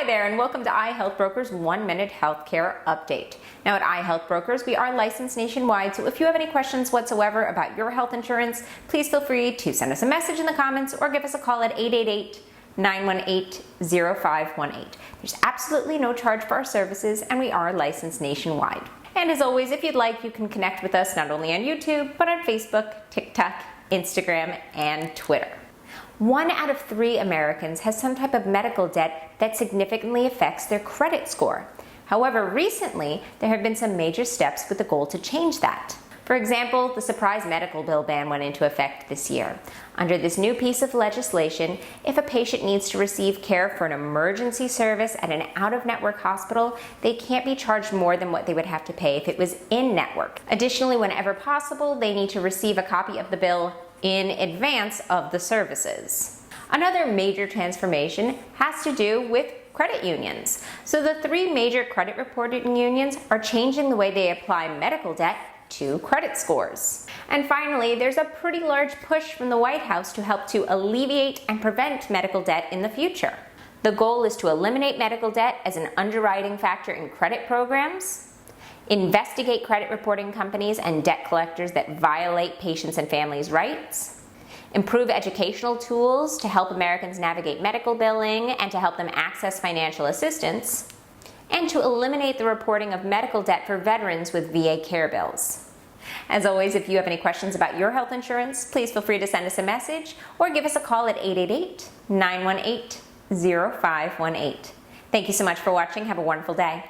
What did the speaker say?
Hi there, and welcome to iHealthBrokers 1-Minute Healthcare Update. Now at iHealthBrokers, we are licensed nationwide, so if you have any questions whatsoever about your health insurance, please feel free to send us a message in the comments or give us a call at 888-918-0518. There's absolutely no charge for our services, and we are licensed nationwide. And as always, if you'd like, you can connect with us not only on YouTube, but on Facebook, TikTok, Instagram, and Twitter. 1 out of 3 Americans has some type of medical debt that significantly affects their credit score. However, recently, there have been some major steps with the goal to change that. For example, the surprise medical bill ban went into effect this year. Under this new piece of legislation, if a patient needs to receive care for an emergency service at an out-of-network hospital, they can't be charged more than what they would have to pay if it was in-network. Additionally, whenever possible, they need to receive a copy of the bill in advance of the services. Another major transformation has to do with credit unions. So the 3 major credit reporting unions are changing the way they apply medical debt to credit scores. And finally, there's a pretty large push from the White House to help to alleviate and prevent medical debt in the future. The goal is to eliminate medical debt as an underwriting factor in credit programs, investigate credit reporting companies and debt collectors that violate patients' and families' rights, improve educational tools to help Americans navigate medical billing and to help them access financial assistance, and to eliminate the reporting of medical debt for veterans with VA care bills. As always, if you have any questions about your health insurance, please feel free to send us a message or give us a call at 888-918-0518. Thank you so much for watching. Have a wonderful day.